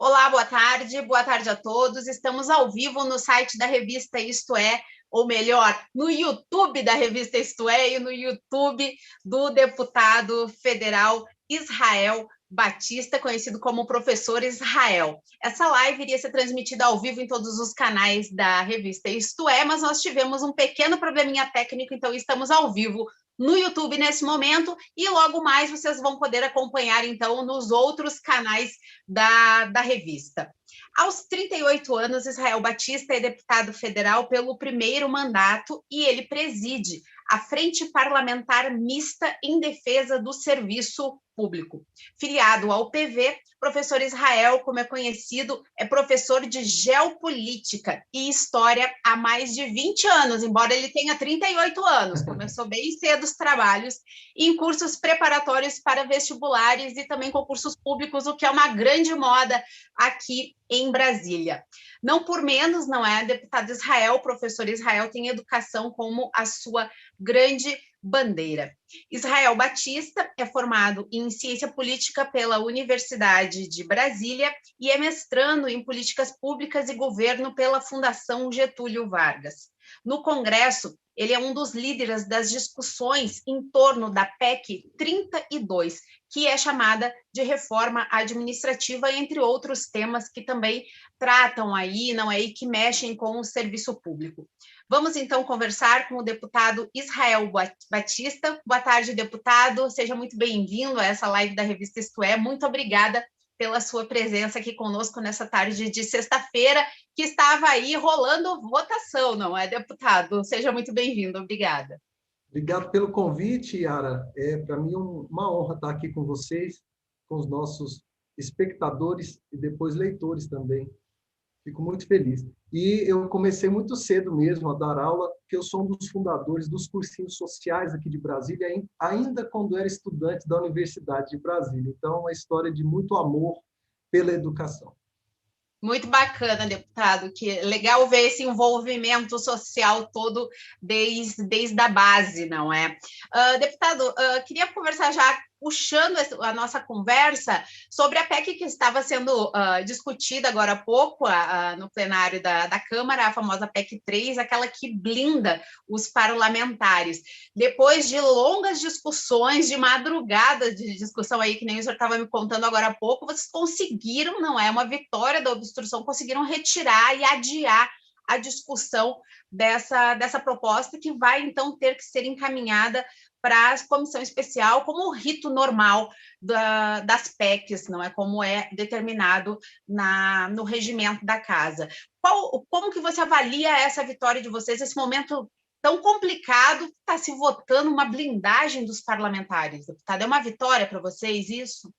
Olá, boa tarde a todos. Estamos ao vivo no site da revista Isto É, ou melhor, no YouTube da revista Isto É e no YouTube do deputado federal Israel Batista, conhecido como Professor Israel. Essa live iria ser transmitida ao vivo em todos os canais da revista Isto É, mas nós tivemos um pequeno probleminha técnico, então estamos ao vivo no YouTube nesse momento, e logo mais vocês vão poder acompanhar, então, nos outros canais da revista. Aos 38 anos, Israel Batista é deputado federal pelo primeiro mandato e ele preside a Frente Parlamentar Mista em Defesa do Serviço Público. Filiado ao PV, professor Israel, como é conhecido, é professor de Geopolítica e História há mais de 20 anos, embora ele tenha 38 anos. Começou bem cedo os trabalhos, em cursos preparatórios para vestibulares e também concursos públicos, o que é uma grande moda aqui em Brasília. Não por menos, não é? Deputado Israel, professor Israel, tem educação como a sua grande bandeira. Israel Batista é formado em Ciência Política pela Universidade de Brasília e é mestrando em Políticas Públicas e Governo pela Fundação Getúlio Vargas. No Congresso, ele é um dos líderes das discussões em torno da PEC 32, que é chamada de reforma administrativa, entre outros temas que também tratam aí, não é, e que mexem com o serviço público. Vamos, então, conversar com o deputado Israel Batista. Boa tarde, deputado. Seja muito bem-vindo a essa live da revista Isto É. Muito obrigada pela sua presença aqui conosco nessa tarde de sexta-feira, que estava aí rolando votação, não é, deputado? Seja muito bem-vindo. Obrigada. Obrigado pelo convite, Yara. Para mim uma honra estar aqui com vocês, com os nossos espectadores e depois leitores também. Fico muito feliz. E eu comecei muito cedo mesmo a dar aula, porque eu sou um dos fundadores dos cursinhos sociais aqui de Brasília, ainda quando era estudante da Universidade de Brasília. Então, é uma história de muito amor pela educação. Muito bacana, deputado, que legal ver esse envolvimento social todo desde a base, não é? Deputado, queria conversar já, puxando a nossa conversa, sobre a PEC que estava sendo discutida agora há pouco no plenário da Câmara, a famosa PEC 3, aquela que blinda os parlamentares. Depois de longas discussões, de madrugada de discussão aí, que nem o senhor estava me contando agora há pouco, vocês conseguiram, não é, uma vitória da obstrução, conseguiram retirar e adiar a discussão dessa proposta, que vai, então, ter que ser encaminhada para a comissão especial, como o rito normal das PECs, não é, como é determinado no regimento da casa. Como que você avalia essa vitória de vocês, esse momento tão complicado, que está se votando uma blindagem dos parlamentares, deputado? É uma vitória para vocês isso?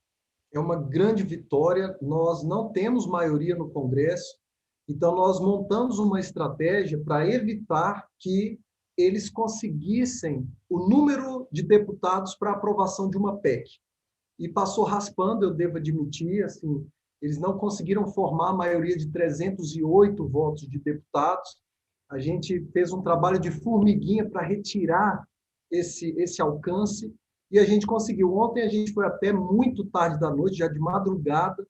É uma grande vitória. Nós não temos maioria no Congresso, então nós montamos uma estratégia para evitar que eles conseguissem o número de deputados para aprovação de uma PEC. E passou raspando, eu devo admitir, assim, eles não conseguiram formar a maioria de 308 votos de deputados. A gente fez um trabalho de formiguinha para retirar esse alcance, e a gente conseguiu. Ontem a gente foi até muito tarde da noite, já de madrugada.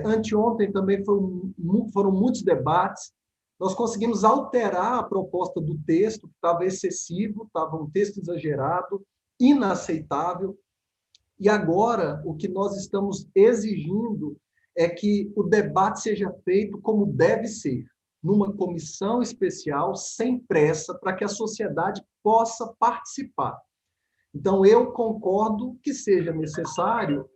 Anteontem também foram muitos debates. Nós conseguimos alterar a proposta do texto, que estava excessivo, estava um texto exagerado, inaceitável. E agora, o que nós estamos exigindo é que o debate seja feito como deve ser, numa comissão especial, sem pressa, para que a sociedade possa participar. Então, eu concordo que seja necessário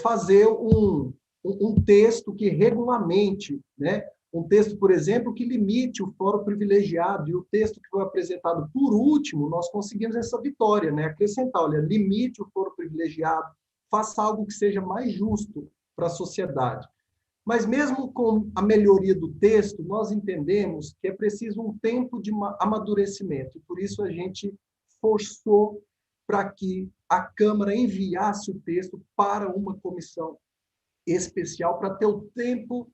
fazer um texto que regulamente, né? Um texto, por exemplo, que limite o fórum privilegiado, e o texto que foi apresentado por último, nós conseguimos essa vitória, né? Acrescentar, olha, limite o fórum privilegiado, faça algo que seja mais justo para a sociedade. Mas mesmo com a melhoria do texto, nós entendemos que é preciso um tempo de amadurecimento, e por isso a gente forçou para que a Câmara enviasse o texto para uma comissão especial, para ter o tempo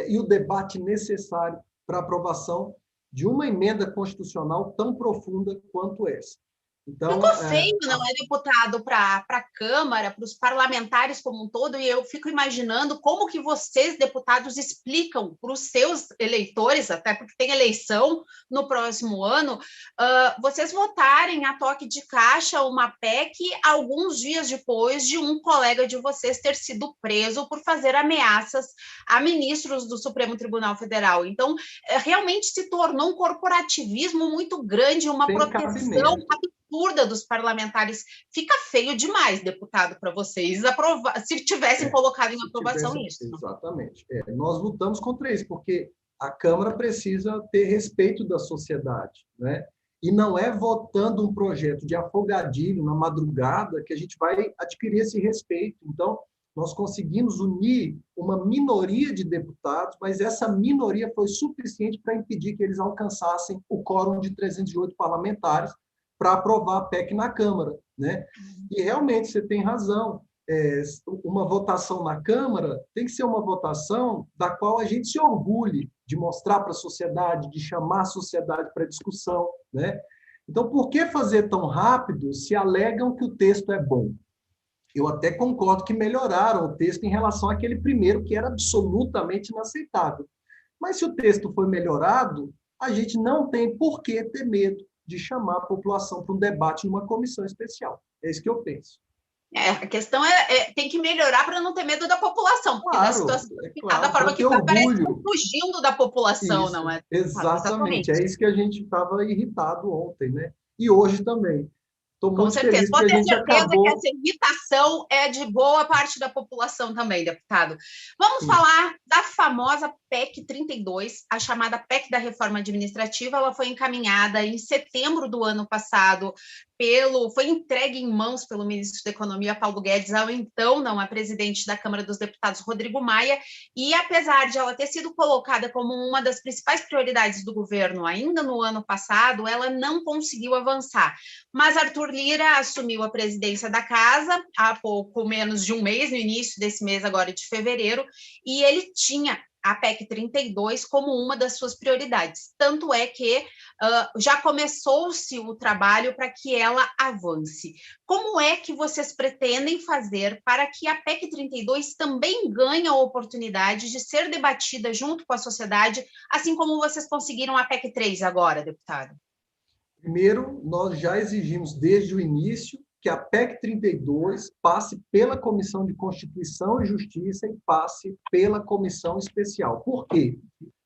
e o debate necessário para a aprovação de uma emenda constitucional tão profunda quanto essa. Então, ficou feio, não é, deputado, para a Câmara, para os parlamentares como um todo, e eu fico imaginando como que vocês, deputados, explicam para os seus eleitores, até porque tem eleição no próximo ano, vocês votarem a toque de caixa uma PEC alguns dias depois de um colega de vocês ter sido preso por fazer ameaças a ministros do Supremo Tribunal Federal. Então, realmente se tornou um corporativismo muito grande, uma tem proteção cabimento. absurda dos parlamentares. Fica feio demais, deputado, para vocês se tivessem colocado em aprovação isso. Exatamente. Nós lutamos contra isso, porque a Câmara precisa ter respeito da sociedade, né? E não é votando um projeto de afogadilho na madrugada que a gente vai adquirir esse respeito. Então, nós conseguimos unir uma minoria de deputados, mas essa minoria foi suficiente para impedir que eles alcançassem o quórum de 308 parlamentares para aprovar a PEC na Câmara, né? E realmente você tem razão. Uma votação na Câmara tem que ser uma votação da qual a gente se orgulhe de mostrar para a sociedade, de chamar a sociedade para discussão, né? Então, por que fazer tão rápido se alegam que o texto é bom? Eu até concordo que melhoraram o texto em relação àquele primeiro, que era absolutamente inaceitável. Mas se o texto foi melhorado, a gente não tem por que ter medo de chamar a população para um debate numa comissão especial. É isso que eu penso. A questão tem que melhorar para não ter medo da população, porque na situação da forma que está, parece que fugindo da população, isso, não é? Exatamente, é isso que a gente estava irritado ontem, né? E hoje também. Estou muito feliz que a gente acabou... que essa irritação é de boa parte da população também, deputado. Vamos falar da famosa PEC 32, a chamada PEC da Reforma Administrativa. Ela foi encaminhada em setembro do ano passado foi entregue em mãos pelo ministro da Economia, Paulo Guedes, ao então não a presidente da Câmara dos Deputados, Rodrigo Maia, e apesar de ela ter sido colocada como uma das principais prioridades do governo ainda no ano passado, ela não conseguiu avançar. Mas Arthur Lira assumiu a presidência da casa há pouco menos de um mês, no início desse mês agora de fevereiro, e ele tinha a PEC 32 como uma das suas prioridades. Tanto é que já começou-se o trabalho para que ela avance. Como é que vocês pretendem fazer para que a PEC 32 também ganhe a oportunidade de ser debatida junto com a sociedade, assim como vocês conseguiram a PEC 3 agora, deputado? Primeiro, nós já exigimos desde o início que a PEC 32 passe pela Comissão de Constituição e Justiça e passe pela Comissão Especial. Por quê?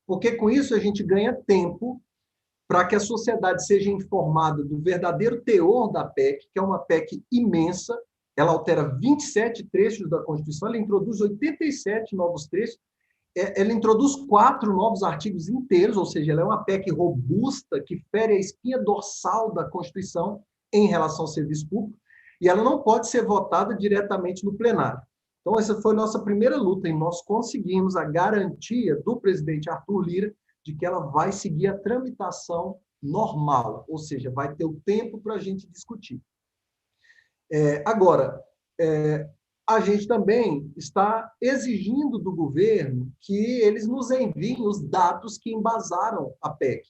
Porque com isso a gente ganha tempo para que a sociedade seja informada do verdadeiro teor da PEC, que é uma PEC imensa. Ela altera 27 trechos da Constituição, ela introduz 87 novos trechos, ela introduz 4 novos artigos inteiros, ou seja, ela é uma PEC robusta que fere a espinha dorsal da Constituição em relação ao serviço público, e ela não pode ser votada diretamente no plenário. Então, essa foi a nossa primeira luta, e nós conseguimos a garantia do presidente Arthur Lira de que ela vai seguir a tramitação normal, ou seja, vai ter o tempo para a gente discutir. Agora, a gente também está exigindo do governo que eles nos enviem os dados que embasaram a PEC.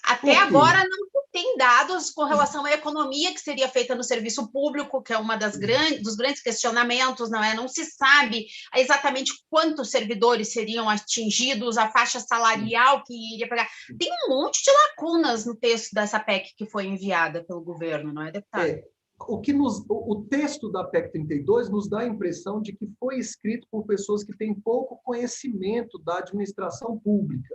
Até agora não tem dados com relação à economia que seria feita no serviço público, que é uma dos grandes questionamentos, não é? Não se sabe exatamente quantos servidores seriam atingidos, a faixa salarial que iria pegar. Tem um monte de lacunas no texto dessa PEC que foi enviada pelo governo, não é, deputado? O texto da PEC 32 nos dá a impressão de que foi escrito por pessoas que têm pouco conhecimento da administração pública.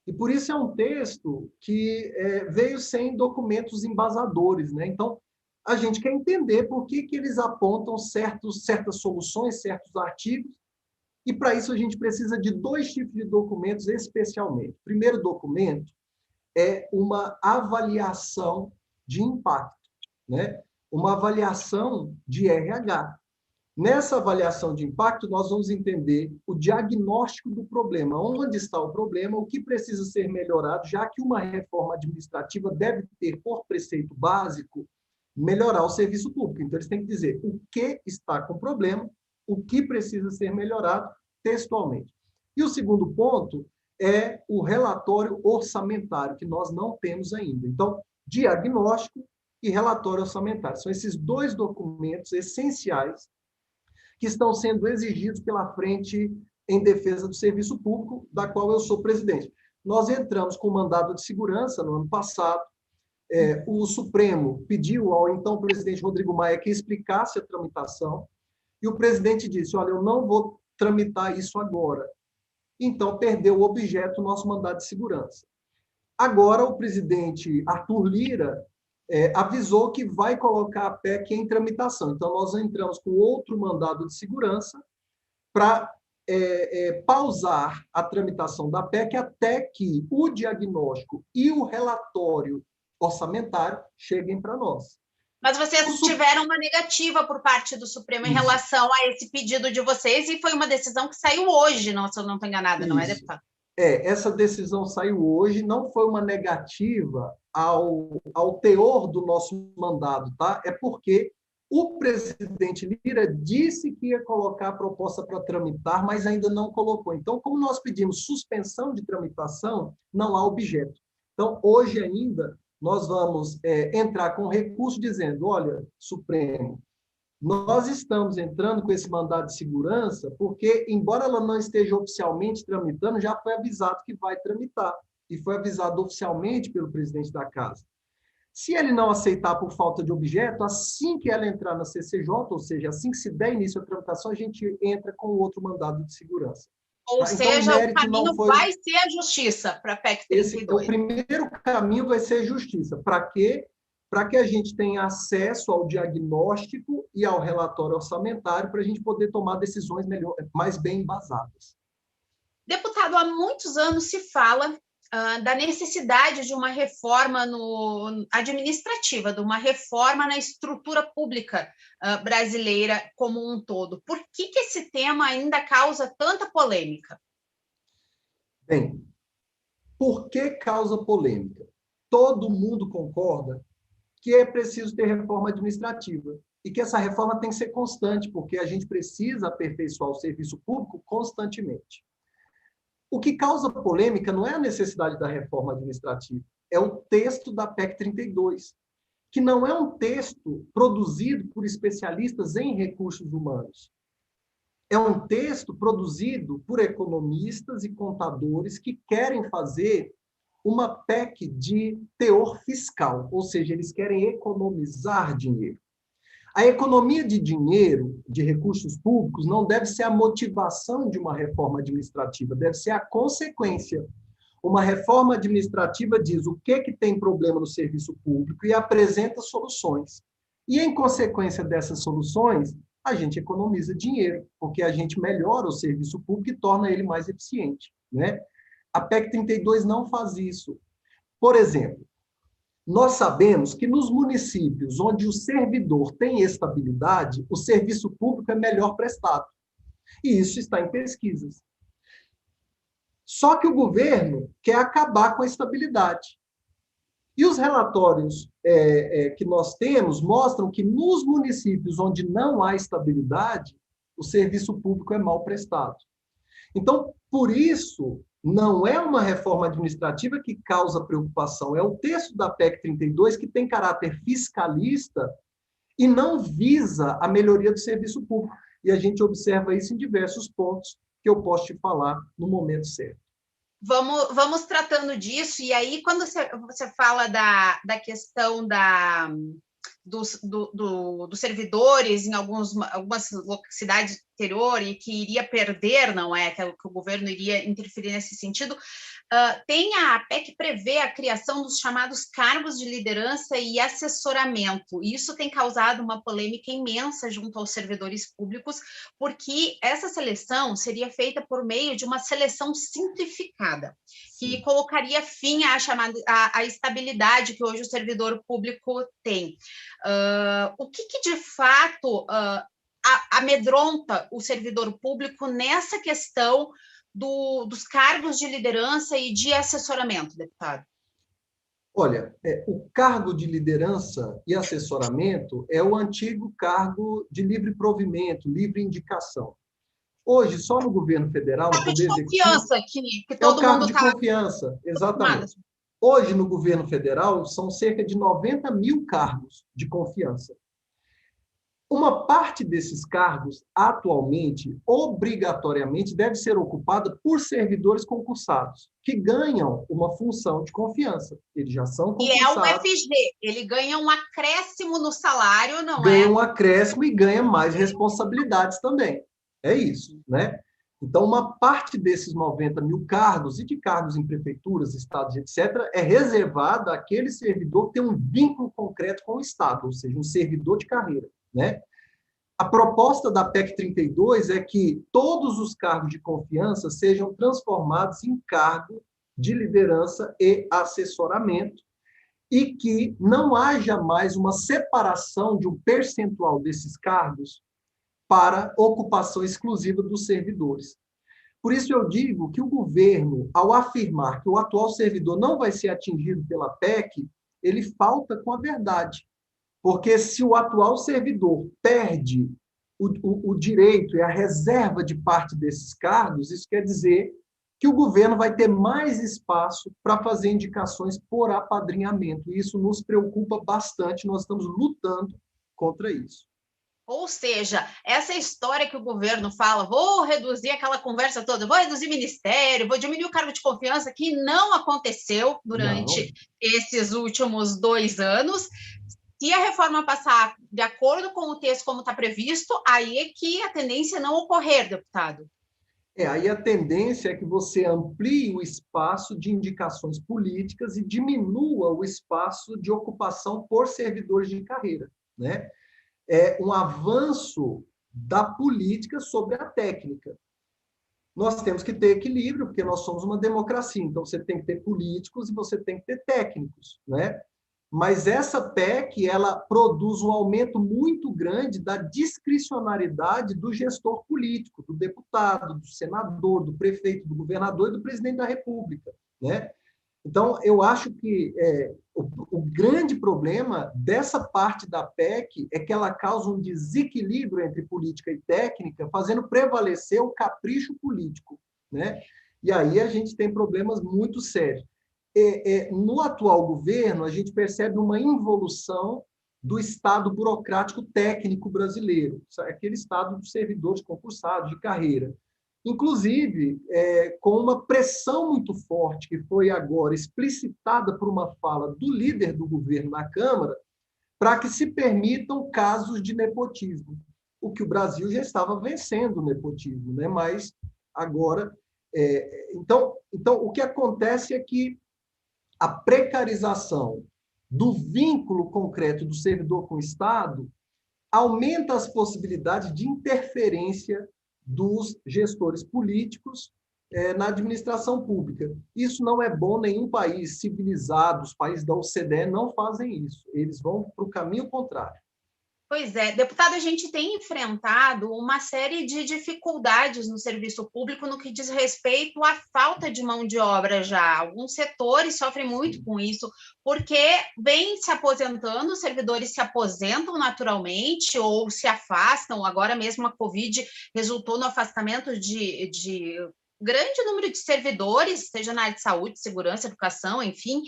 E por isso é um texto que veio sem documentos embasadores, né? Então, a gente quer entender por que eles apontam certas soluções, certos artigos, e para isso a gente precisa de 2 tipos de documentos especialmente. O primeiro documento é uma avaliação de impacto, né? Uma avaliação de RH. Nessa avaliação de impacto, nós vamos entender o diagnóstico do problema, onde está o problema, o que precisa ser melhorado, já que uma reforma administrativa deve ter, por preceito básico, melhorar o serviço público. Então, eles têm que dizer o que está com problema, o que precisa ser melhorado textualmente. E o segundo ponto é o relatório orçamentário, que nós não temos ainda. Então, diagnóstico, e relatório orçamentário. São esses dois documentos essenciais que estão sendo exigidos pela Frente em Defesa do Serviço Público, da qual eu sou presidente. Nós entramos com mandado de segurança no ano passado. O Supremo pediu ao então presidente Rodrigo Maia que explicasse a tramitação, e o presidente disse: olha, eu não vou tramitar isso agora. Então, perdeu o objeto do nosso mandado de segurança. Agora, o presidente Arthur Lira avisou que vai colocar a PEC em tramitação. Então, nós entramos com outro mandado de segurança para pausar a tramitação da PEC até que o diagnóstico e o relatório orçamentário cheguem para nós. Mas vocês tiveram uma negativa por parte do Supremo em relação a esse pedido de vocês, e foi uma decisão que saiu hoje, se eu não estou enganada, não é, deputado? Essa decisão saiu hoje, não foi uma negativa ao teor do nosso mandado, tá? É porque o presidente Lira disse que ia colocar a proposta para tramitar, mas ainda não colocou. Então, como nós pedimos suspensão de tramitação, não há objeto. Então, hoje ainda, nós vamos entrar com recurso dizendo: olha, Supremo, nós estamos entrando com esse mandado de segurança porque, embora ela não esteja oficialmente tramitando, já foi avisado que vai tramitar, e foi avisado oficialmente pelo presidente da Casa. Se ele não aceitar por falta de objeto, assim que ela entrar na CCJ, ou seja, assim que se der início à tramitação, a gente entra com outro mandado de segurança. Ou seja, o caminho vai ser a justiça para a PEC 32. O primeiro caminho vai ser justiça. Para quê? Para que a gente tenha acesso ao diagnóstico e ao relatório orçamentário para a gente poder tomar decisões mais bem embasadas. Deputado, há muitos anos se fala da necessidade de uma reforma administrativa, de uma reforma na estrutura pública brasileira como um todo. Por que esse tema ainda causa tanta polêmica? Bem, por que causa polêmica? Todo mundo concorda que é preciso ter reforma administrativa e que essa reforma tem que ser constante, porque a gente precisa aperfeiçoar o serviço público constantemente. O que causa polêmica não é a necessidade da reforma administrativa, é o texto da PEC 32, que não é um texto produzido por especialistas em recursos humanos. É um texto produzido por economistas e contadores que querem fazer uma PEC de teor fiscal, ou seja, eles querem economizar dinheiro. A economia de dinheiro, de recursos públicos, não deve ser a motivação de uma reforma administrativa, deve ser a consequência. Uma reforma administrativa diz o que tem problema no serviço público e apresenta soluções. E, em consequência dessas soluções, a gente economiza dinheiro, porque a gente melhora o serviço público e torna ele mais eficiente, né? A PEC 32 não faz isso. Por exemplo, nós sabemos que nos municípios onde o servidor tem estabilidade, o serviço público é melhor prestado. E isso está em pesquisas. Só que o governo quer acabar com a estabilidade. E os relatórios que nós temos mostram que nos municípios onde não há estabilidade, o serviço público é mal prestado. Então, por isso, não é uma reforma administrativa que causa preocupação, é o texto da PEC 32 que tem caráter fiscalista e não visa a melhoria do serviço público. E a gente observa isso em diversos pontos que eu posso te falar no momento certo. Vamos tratando disso, e aí, quando você fala da questão dos servidores em algumas cidades do interior e que iria perder, não é? Que o governo iria interferir nesse sentido. Tem a PEC prevê a criação dos chamados cargos de liderança e assessoramento. Isso tem causado uma polêmica imensa junto aos servidores públicos, porque essa seleção seria feita por meio de uma seleção simplificada, que colocaria fim à estabilidade que hoje o servidor público tem. O que de fato amedronta o servidor público nessa questão dos cargos de liderança e de assessoramento, deputado? Olha, o cargo de liderança e assessoramento é o antigo cargo de livre provimento, livre indicação. Hoje, só no governo federal, no Poder Executivo... confiança, que todo mundo está... É o cargo de confiança, exatamente. Hoje, no governo federal, são cerca de 90 mil cargos de confiança. Uma parte desses cargos, atualmente, obrigatoriamente, deve ser ocupada por servidores concursados, que ganham uma função de confiança. Eles já são E é o concursados. FG, ele ganha um acréscimo no salário, não ganha é? um acréscimo e ganha mais responsabilidades também. É isso, né? Então, uma parte desses 90 mil cargos, e de cargos em prefeituras, estados, etc., é reservada àquele servidor que tem um vínculo concreto com o Estado, ou seja, um servidor de carreira, né? A proposta da PEC 32 é que todos os cargos de confiança sejam transformados em cargo de liderança e assessoramento, e que não haja mais uma separação de um percentual desses cargos para ocupação exclusiva dos servidores. Por isso eu digo que o governo, ao afirmar que o atual servidor não vai ser atingido pela PEC, ele falta com a verdade. Porque se o atual servidor perde o direito e a reserva de parte desses cargos, isso quer dizer que o governo vai ter mais espaço para fazer indicações por apadrinhamento. E isso nos preocupa bastante, nós estamos lutando contra isso. Ou seja, essa história que o governo fala, vou reduzir aquela conversa toda, vou reduzir ministério, vou diminuir o cargo de confiança, que não aconteceu durante esses últimos 2 anos. Se a reforma passar de acordo com o texto como está previsto, aí é que a tendência é não ocorrer, deputado. Aí a tendência é que você amplie o espaço de indicações políticas e diminua o espaço de ocupação por servidores de carreira, né? É um avanço da política sobre a técnica. Nós temos que ter equilíbrio, porque nós somos uma democracia, então você tem que ter políticos e você tem que ter técnicos, né? Mas essa PEC, ela produz um aumento muito grande da discricionariedade do gestor político, do deputado, do senador, do prefeito, do governador e do presidente da República, né? Então, eu acho que o grande problema dessa parte da PEC é que ela causa um desequilíbrio entre política e técnica, fazendo prevalecer o capricho político, né? E aí a gente tem problemas muito sérios. No atual governo, a gente percebe uma involução do Estado burocrático técnico brasileiro, aquele Estado dos servidores concursados de carreira. Inclusive, com uma pressão muito forte, que foi agora explicitada por uma fala do líder do governo na Câmara, para que se permitam casos de nepotismo. O que o Brasil já estava vencendo o nepotismo, né? Mas agora... Então, o que acontece é que a precarização do vínculo concreto do servidor com o Estado aumenta as possibilidades de interferência dos gestores políticos na administração pública. Isso não é bom, nenhum país civilizado, os países da OCDE não fazem isso, eles vão para o caminho contrário. Pois é, deputado, a gente tem enfrentado uma série de dificuldades no serviço público no que diz respeito à falta de mão de obra já. Alguns setores sofrem muito com isso, porque vem se aposentando, os servidores se aposentam naturalmente ou se afastam. Agora mesmo a Covid resultou no afastamento de grande número de servidores, seja na área de saúde, segurança, educação, enfim.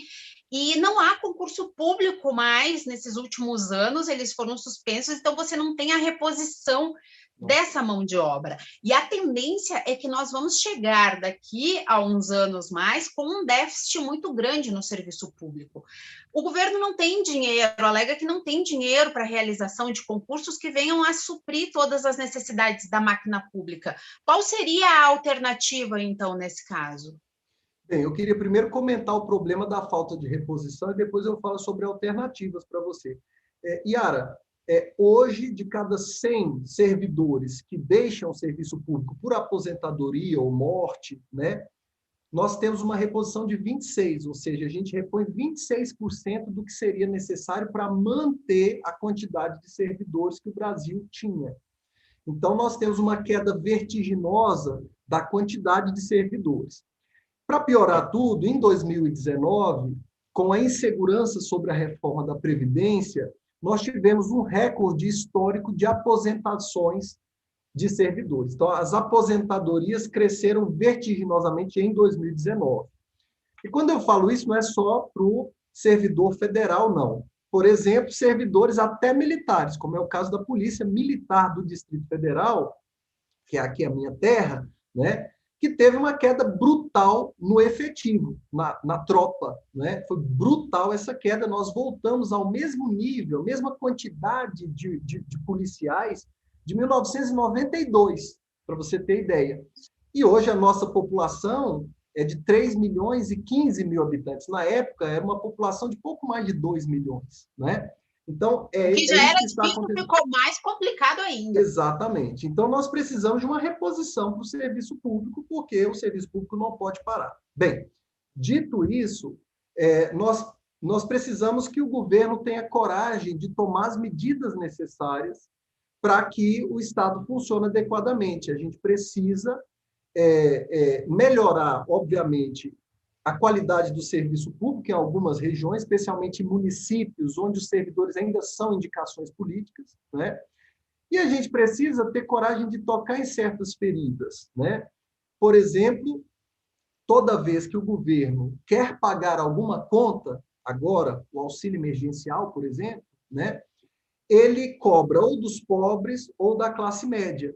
E não há concurso público mais nesses últimos anos, eles foram suspensos, então você não tem a reposição dessa mão de obra. E a tendência é que nós vamos chegar daqui a uns anos mais com um déficit muito grande no serviço público. O governo não tem dinheiro, alega que não tem dinheiro para a realização de concursos que venham a suprir todas as necessidades da máquina pública. Qual seria a alternativa, então, nesse caso? Bem, eu queria primeiro comentar o problema da falta de reposição e depois eu falo sobre alternativas para você. Yara, hoje, de cada 100 servidores que deixam o serviço público por aposentadoria ou morte, né, nós temos uma reposição de 26%, ou seja, a gente repõe 26% do que seria necessário para manter a quantidade de servidores que o Brasil tinha. Então, nós temos uma queda vertiginosa da quantidade de servidores. Para piorar tudo, em 2019, com a insegurança sobre a reforma da Previdência, nós tivemos um recorde histórico de aposentações de servidores. Então, as aposentadorias cresceram vertiginosamente em 2019. E quando eu falo isso, não é só para o servidor federal, não. Por exemplo, servidores até militares, como é o caso da Polícia Militar do Distrito Federal, que é aqui a minha terra, né? Que teve uma queda brutal no efetivo, na tropa. Né? Foi brutal essa queda, nós voltamos ao mesmo nível, mesma quantidade de policiais de 1992, para você ter ideia. E hoje a nossa população é de 3 milhões e 15 mil habitantes. Na época, era uma população de pouco mais de 2 milhões. Né? Então, O que já é isso era que está difícil, acontecendo. ficou mais complicado ainda. Exatamente. Então, nós precisamos de uma reposição para o serviço público, porque o serviço público não pode parar. Bem, dito isso, nós precisamos que o governo tenha coragem de tomar as medidas necessárias para que o Estado funcione adequadamente. A gente precisa melhorar, obviamente, a qualidade do serviço público em algumas regiões, especialmente em municípios onde os servidores ainda são indicações políticas, né? E a gente precisa ter coragem de tocar em certas feridas, né? Por exemplo, toda vez que o governo quer pagar alguma conta, agora o auxílio emergencial, por exemplo, né? Ele cobra ou dos pobres ou da classe média.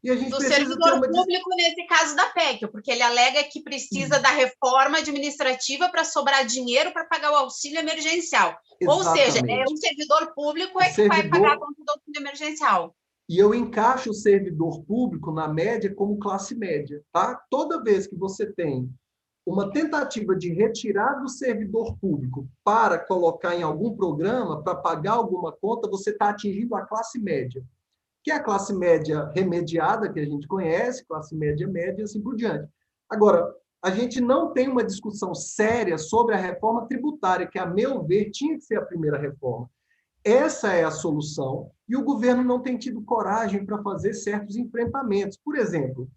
E a gente do precisa ter servidor uma... público, nesse caso da PEC, porque ele alega que precisa da reforma administrativa para sobrar dinheiro para pagar o auxílio emergencial. Ou seja, é um servidor público que vai pagar a conta do auxílio emergencial. E eu encaixo o servidor público, na média, como classe média. Tá? Toda vez que você tem uma tentativa de retirar do servidor público para colocar em algum programa, para pagar alguma conta, você está atingindo a classe média, que é a classe média remediada, que a gente conhece, classe média média e assim por diante. Agora, a gente não tem uma discussão séria sobre a reforma tributária, que, a meu ver, tinha que ser a primeira reforma. Essa é a solução, e o governo não tem tido coragem para fazer certos enfrentamentos. Por exemplo,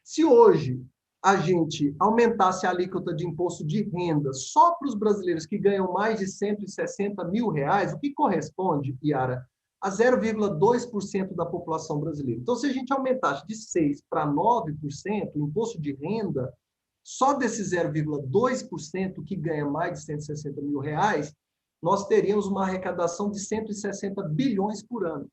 se hoje a gente aumentasse a alíquota de imposto de renda só para os brasileiros que ganham mais de 160 mil reais, o que corresponde, Yara, a 0,2% da população brasileira. Então, se a gente aumentasse de 6% para 9% o imposto de renda, só desse 0,2% que ganha mais de 160 mil reais, nós teríamos uma arrecadação de 160 bilhões por ano.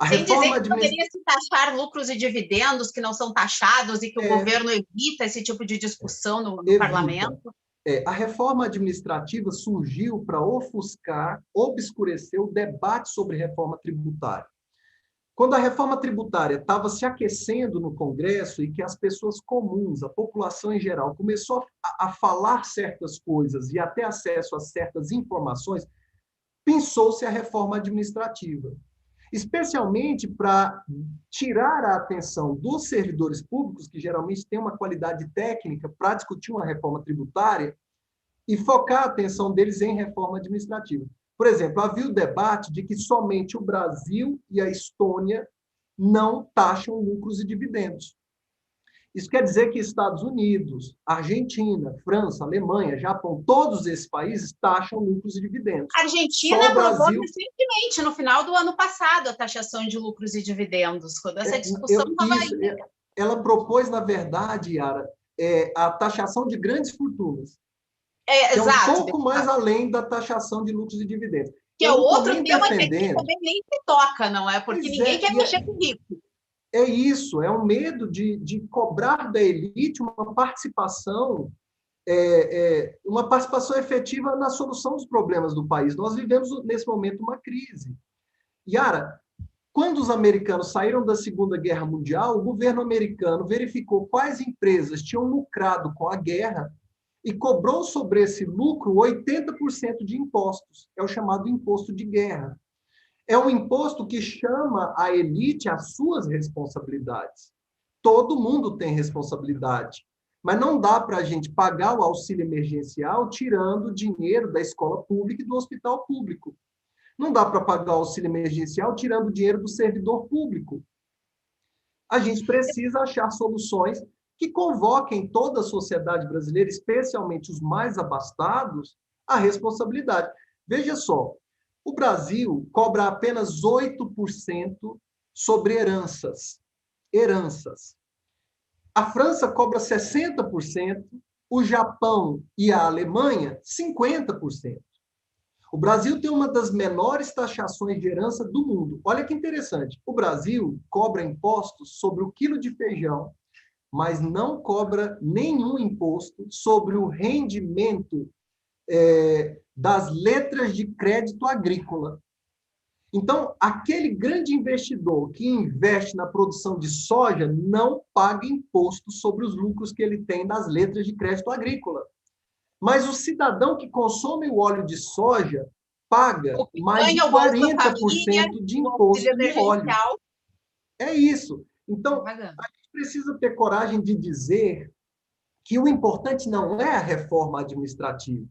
Sem dizer que poderia se taxar lucros e dividendos que não são taxados e que o governo evita esse tipo de discussão no parlamento. A reforma administrativa surgiu para ofuscar, obscurecer o debate sobre reforma tributária. Quando a reforma tributária estava se aquecendo no Congresso e que as pessoas comuns, a população em geral, começou a falar certas coisas e a ter acesso a certas informações, pensou-se a reforma administrativa. Especialmente para tirar a atenção dos servidores públicos, que geralmente têm uma qualidade técnica para discutir uma reforma tributária, e focar a atenção deles em reforma administrativa. Por exemplo, havia o debate de que somente o Brasil e a Estônia não taxam lucros e dividendos. Isso quer dizer que Estados Unidos, Argentina, França, Alemanha, Japão, todos esses países taxam lucros e dividendos. A Argentina aprovou recentemente, no final do ano passado, a taxação de lucros e dividendos, quando essa discussão estava aí. Ela propôs, na verdade, Yara, a taxação de grandes fortunas. Exato. É um pouco mais além da taxação de lucros e dividendos. Que é outro tema que aqui também nem se toca, não é? Porque ninguém quer mexer com rico. É isso, é um medo de cobrar da elite uma participação efetiva na solução dos problemas do país. Nós vivemos, nesse momento, uma crise. Yara, quando os americanos saíram da Segunda Guerra Mundial, o governo americano verificou quais empresas tinham lucrado com a guerra e cobrou sobre esse lucro 80% de impostos. É o chamado imposto de guerra. É um imposto que chama a elite às suas responsabilidades. Todo mundo tem responsabilidade, mas não dá para a gente pagar o auxílio emergencial tirando dinheiro da escola pública e do hospital público. Não dá para pagar o auxílio emergencial tirando dinheiro do servidor público. A gente precisa achar soluções que convoquem toda a sociedade brasileira, especialmente os mais abastados, à responsabilidade. Veja só, o Brasil cobra apenas 8% sobre heranças. A França cobra 60%, O Japão e a Alemanha, 50%. O Brasil tem uma das menores taxações de herança do mundo. Olha que interessante. O Brasil cobra impostos sobre o quilo de feijão, mas não cobra nenhum imposto sobre o rendimento das letras de crédito agrícola. Então, aquele grande investidor que investe na produção de soja não paga imposto sobre os lucros que ele tem nas letras de crédito agrícola. Mas o cidadão que consome o óleo de soja paga mais de 40% de imposto no óleo. É isso. Então, a gente precisa ter coragem de dizer que o importante não é a reforma administrativa.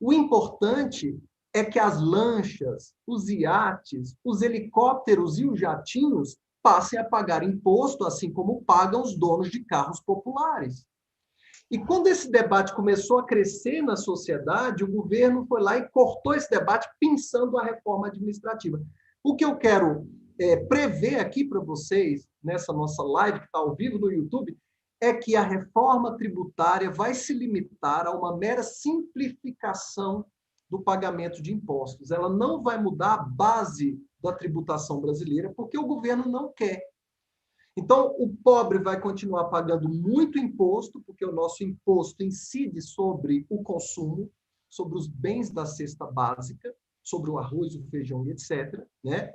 O importante é que as lanchas, os iates, os helicópteros e os jatinhos passem a pagar imposto, assim como pagam os donos de carros populares. E quando esse debate começou a crescer na sociedade, o governo foi lá e cortou esse debate pensando a reforma administrativa. O que eu quero prever aqui para vocês, nessa nossa live que está ao vivo no YouTube, é que a reforma tributária vai se limitar a uma mera simplificação do pagamento de impostos. Ela não vai mudar a base da tributação brasileira, porque o governo não quer. Então, o pobre vai continuar pagando muito imposto, porque o nosso imposto incide sobre o consumo, sobre os bens da cesta básica, sobre o arroz, o feijão e etc., né?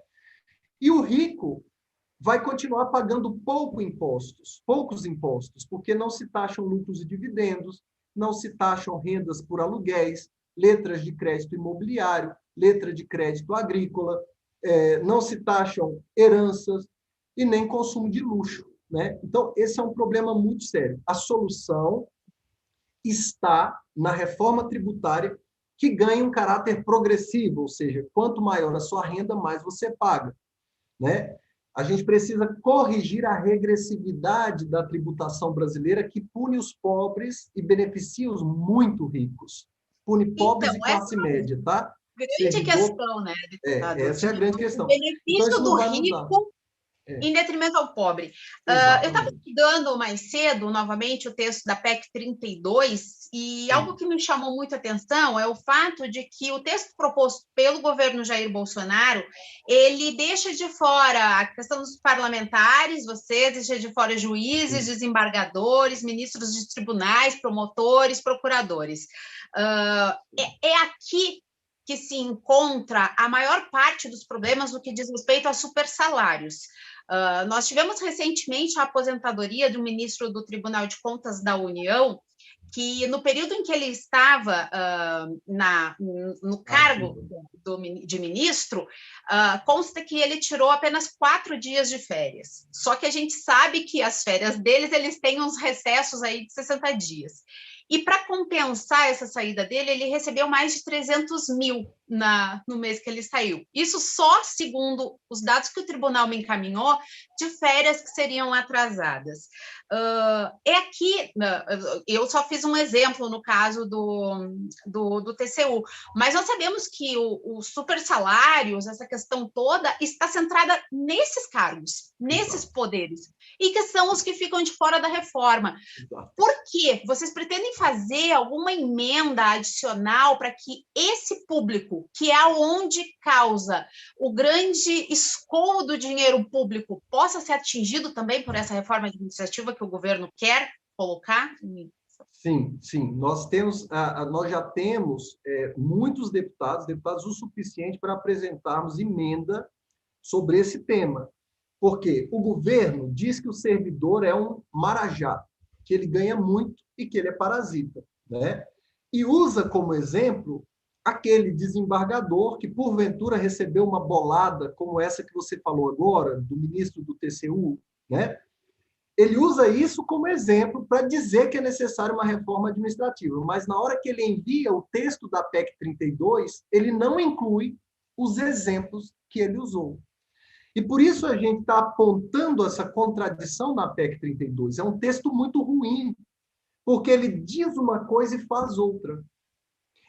E o rico vai continuar pagando poucos impostos, porque não se taxam lucros e dividendos, não se taxam rendas por aluguéis, letras de crédito imobiliário, letra de crédito agrícola, não se taxam heranças e nem consumo de luxo, né? Então, esse é um problema muito sério. A solução está na reforma tributária, que ganha um caráter progressivo, ou seja, quanto maior a sua renda, mais você paga, né? A gente precisa corrigir a regressividade da tributação brasileira, que pune os pobres e beneficia os muito ricos. Pune pobres e classe média, tá? Grande questão, né, deputado? Essa é a grande questão. O benefício do rico em detrimento ao pobre. Eu estava estudando mais cedo, novamente, o texto da PEC 32, e algo que me chamou muito a atenção é o fato de que o texto proposto pelo governo Jair Bolsonaro, ele deixa de fora a questão dos parlamentares, deixa de fora juízes, desembargadores, ministros de tribunais, promotores, procuradores. É aqui que se encontra a maior parte dos problemas no que diz respeito a supersalários. Nós tivemos recentemente a aposentadoria do ministro do Tribunal de Contas da União, que no período em que ele estava no cargo de ministro, consta que ele tirou apenas 4 dias de férias. Só que a gente sabe que as férias deles, eles têm uns recessos aí de 60 dias. E para compensar essa saída dele, ele recebeu mais de 300 mil no mês que ele saiu. Isso só segundo os dados que o tribunal me encaminhou de férias que seriam atrasadas. Aqui, eu só fiz um exemplo no caso do TCU, mas nós sabemos que os supersalários, essa questão toda, está centrada nesses cargos, nesses poderes, e que são os que ficam de fora da reforma. Por quê? Vocês pretendem fazer alguma emenda adicional para que esse público, que é onde causa o grande escoo do dinheiro público, possa ser atingido também por essa reforma administrativa que o governo quer colocar? Sim. Nós já temos muitos deputados o suficiente para apresentarmos emenda sobre esse tema. Porque o governo diz que o servidor é um marajá, que ele ganha muito e que ele é parasita, né? E usa como exemplo aquele desembargador que, porventura, recebeu uma bolada como essa que você falou agora, do ministro do TCU, né? Ele usa isso como exemplo para dizer que é necessária uma reforma administrativa, mas na hora que ele envia o texto da PEC 32, ele não inclui os exemplos que ele usou. E por isso a gente está apontando essa contradição na PEC 32. É um texto muito ruim, porque ele diz uma coisa e faz outra.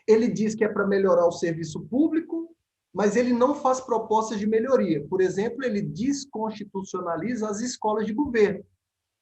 Ele diz que é para melhorar o serviço público, mas ele não faz propostas de melhoria. Por exemplo, ele desconstitucionaliza as escolas de governo,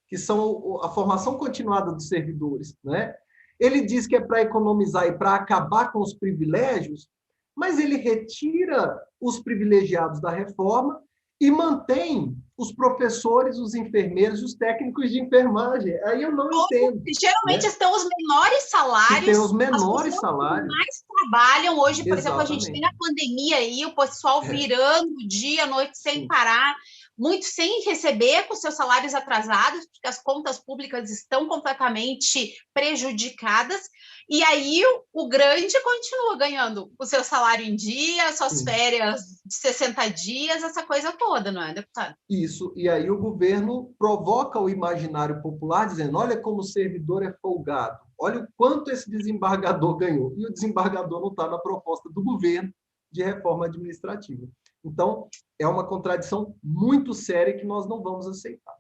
que são a formação continuada dos servidores, né? Ele diz que é para economizar e para acabar com os privilégios, mas ele retira os privilegiados da reforma e mantém os professores, os enfermeiros, os técnicos de enfermagem. Aí eu não entendo. Geralmente Né? estão os menores Que tem salários, os as menores pessoas que salários. mais trabalham hoje, por exemplo, a gente tem Exatamente. a pandemia aí, o pessoal virando dia, noite, sem parar, muitos sem receber, com seus salários atrasados, porque as contas públicas estão completamente prejudicadas, e aí o grande continua ganhando o seu salário em dia, suas Sim. férias de 60 dias, essa coisa toda, não é, deputado? Isso, e aí o governo provoca o imaginário popular, dizendo: olha como o servidor é folgado, olha o quanto esse desembargador ganhou. E o desembargador não está na proposta do governo de reforma administrativa. Então, é uma contradição muito séria que nós não vamos aceitar.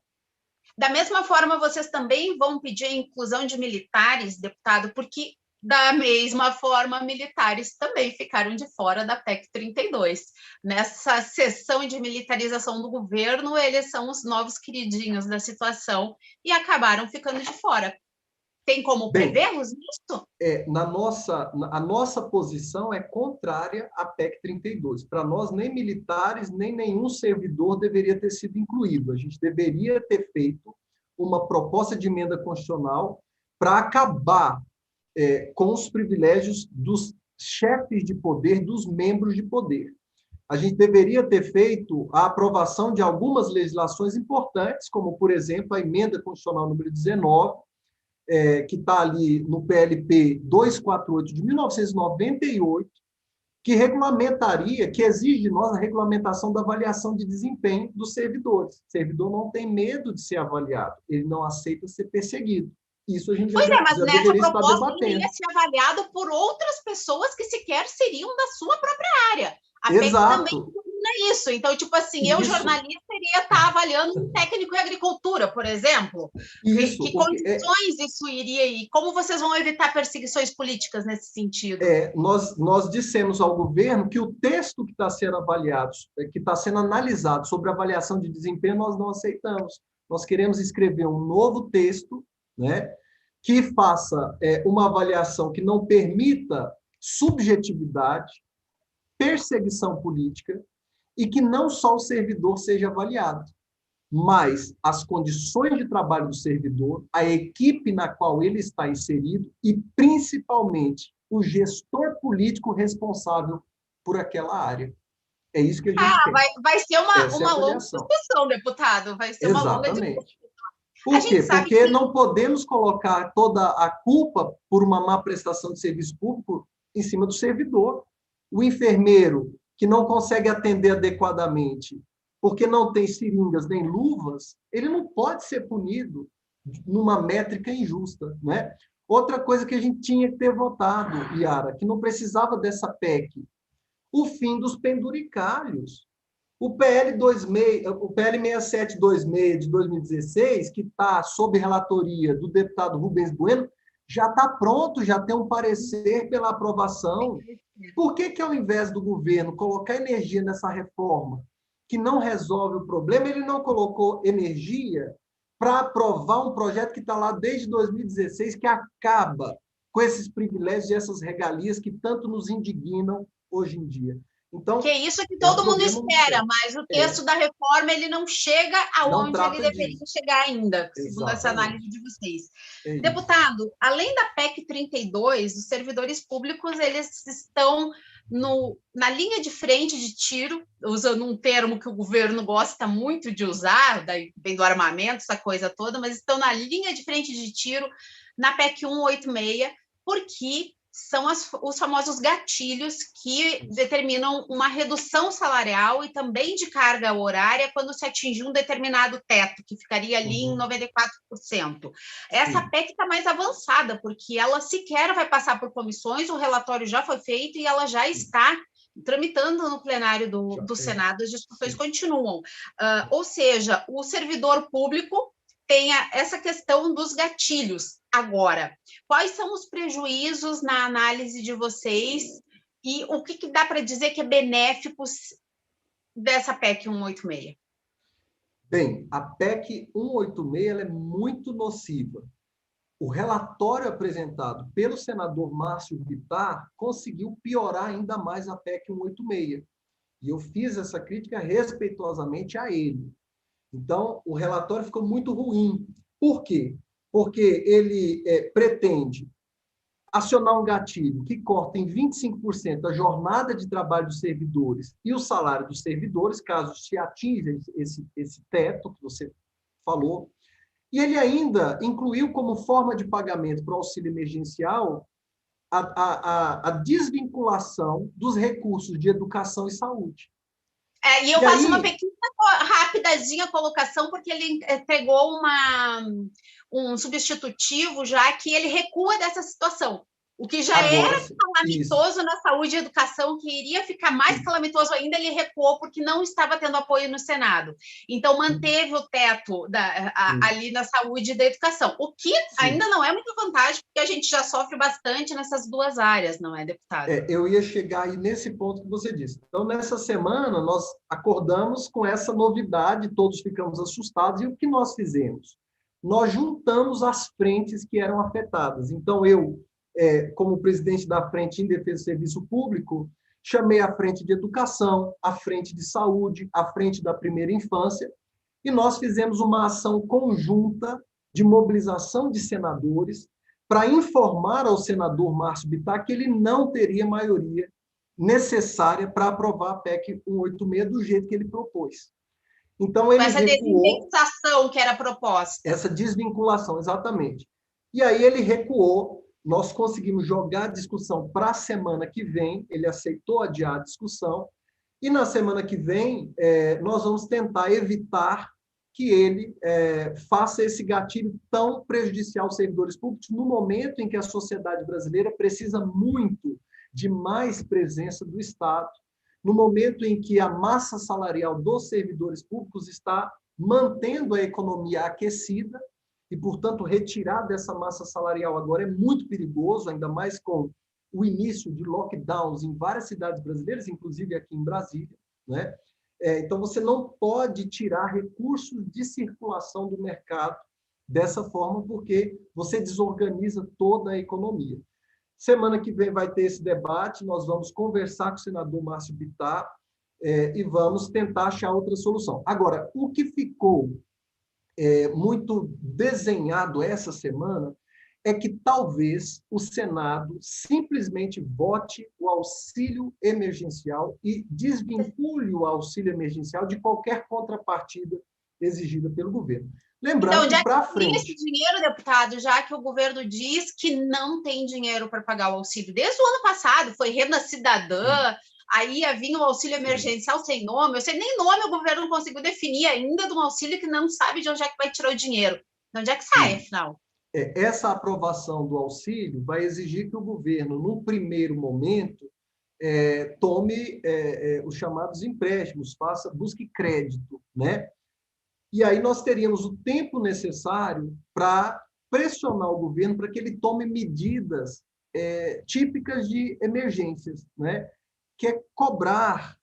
Da mesma forma, vocês também vão pedir a inclusão de militares, deputado, porque, da mesma forma, militares também ficaram de fora da PEC 32. Nessa sessão de militarização do governo, eles são os novos queridinhos da situação e acabaram ficando de fora. Tem como prevê-los nisso? A nossa posição é contrária à PEC 32. Para nós, nem militares, nem nenhum servidor deveria ter sido incluído. A gente deveria ter feito uma proposta de emenda constitucional para acabar com os privilégios dos chefes de poder, dos membros de poder. A gente deveria ter feito a aprovação de algumas legislações importantes, como, por exemplo, a emenda constitucional número 19, que está ali no PLP 248 de 1998, que regulamentaria, que exige de nós a regulamentação da avaliação de desempenho dos servidores. O servidor não tem medo de ser avaliado, ele não aceita ser perseguido. Isso a gente mas já nessa deveria estar proposta debatendo. ele ia ser avaliado por outras pessoas que sequer seriam da sua própria área. A PEC também é isso. Então, tipo assim, eu, jornalista, iria estar avaliando um técnico em agricultura, por exemplo. Isso, que condições isso iria ir? Como vocês vão evitar perseguições políticas nesse sentido? Nós dissemos ao governo que o texto que está sendo avaliado, que está sendo analisado sobre avaliação de desempenho, nós não aceitamos. Nós queremos escrever um novo texto, né, que faça uma avaliação que não permita subjetividade, perseguição política, e que não só o servidor seja avaliado, mas as condições de trabalho do servidor, a equipe na qual ele está inserido e, principalmente, o gestor político responsável por aquela área. É isso que a gente quer. Vai ser uma longa discussão, deputado. Vai ser uma longa discussão. Por quê? Porque não podemos colocar toda a culpa por uma má prestação de serviço público em cima do servidor. O enfermeiro que não consegue atender adequadamente porque não tem seringas nem luvas, ele não pode ser punido numa métrica injusta, né? Outra coisa que a gente tinha que ter votado, Yara, que não precisava dessa PEC, o fim dos penduricalhos. O PL 6726 de 2016, que está sob relatoria do deputado Rubens Bueno, já está pronto, já tem um parecer pela aprovação. Por que, ao invés do governo colocar energia nessa reforma, que não resolve o problema, ele não colocou energia para aprovar um projeto que está lá desde 2016, que acaba com esses privilégios e essas regalias que tanto nos indignam hoje em dia? Então, que é isso que todo mundo espera, mas o texto da reforma ele não chega aonde ele deveria chegar ainda, segundo essa análise de vocês. Deputado, além da PEC 32, os servidores públicos eles estão na linha de frente de tiro, usando um termo que o governo gosta muito de usar, daí vem do armamento, essa coisa toda, mas estão na linha de frente de tiro na PEC 186, porque são os famosos gatilhos que determinam uma redução salarial e também de carga horária quando se atingir um determinado teto, que ficaria ali em 94%. Essa PEC está mais avançada, porque ela sequer vai passar por comissões, o relatório já foi feito e ela já está tramitando no plenário do Senado, as discussões continuam. Ou seja, o servidor público tem essa questão dos gatilhos. Agora, quais são os prejuízos na análise de vocês e o que dá para dizer que é benéfico dessa PEC 186? Bem, a PEC 186 ela é muito nociva. o relatório apresentado pelo senador Márcio Bittar conseguiu piorar ainda mais a PEC 186. E eu fiz essa crítica respeitosamente a ele. Então, o relatório ficou muito ruim. Por quê? Porque ele pretende acionar um gatilho que corta em 25% a jornada de trabalho dos servidores e o salário dos servidores, caso se atinja esse teto que você falou. E ele ainda incluiu como forma de pagamento para o auxílio emergencial a desvinculação dos recursos de educação e saúde. E eu faço uma pequena, rapidazinha colocação, porque ele pegou um substitutivo, já que ele recua dessa situação. O que já agora, era calamitoso isso. Na saúde e educação, que iria ficar mais calamitoso ainda, ele recuou porque não estava tendo apoio no Senado. Então, manteve o teto ali na saúde e da educação, o que ainda não é muita vantagem, porque a gente já sofre bastante nessas duas áreas, não é, deputado? Eu ia chegar aí nesse ponto que você disse. Então, nessa semana, nós acordamos com essa novidade, todos ficamos assustados, e o que nós fizemos? Nós juntamos as frentes que eram afetadas. Então, eu, como presidente da Frente em Defesa do Serviço Público, chamei a frente de educação, a frente de saúde, a frente da primeira infância, e nós fizemos uma ação conjunta de mobilização de senadores para informar ao senador Márcio Bittar que ele não teria maioria necessária para aprovar a PEC 186 do jeito que ele propôs. Então, ele essa desindexação que era proposta. Essa desvinculação, exatamente. E aí ele recuou, nós conseguimos jogar a discussão para a semana que vem, ele aceitou adiar a discussão, e na semana que vem nós vamos tentar evitar que ele faça esse gatilho tão prejudicial aos servidores públicos no momento em que a sociedade brasileira precisa muito de mais presença do Estado, no momento em que a massa salarial dos servidores públicos está mantendo a economia aquecida e, portanto, retirar dessa massa salarial agora é muito perigoso, ainda mais com o início de lockdowns em várias cidades brasileiras, inclusive aqui em Brasília, né? Então, você não pode tirar recursos de circulação do mercado dessa forma, porque você desorganiza toda a economia. Semana que vem vai ter esse debate, nós vamos conversar com o senador Márcio Bittar e vamos tentar achar outra solução. Agora, o que ficou muito desenhado essa semana é que talvez o Senado simplesmente vote o auxílio emergencial e desvincule o auxílio emergencial de qualquer contrapartida exigida pelo governo. Lembrando então, que para frente... esse dinheiro, deputado, já que o governo diz que não tem dinheiro para pagar o auxílio. Desde o ano passado, foi renda cidadã, aí vinha o auxílio emergencial sem nome. Eu sei nem nome o governo não conseguiu definir ainda de um auxílio que não sabe de onde é que vai tirar o dinheiro. De onde é que sai, afinal? Essa aprovação do auxílio vai exigir que o governo, num primeiro momento, tome os chamados empréstimos, busque crédito, né? E aí nós teríamos o tempo necessário para pressionar o governo para que ele tome medidas típicas de emergências, né? Que é cobrar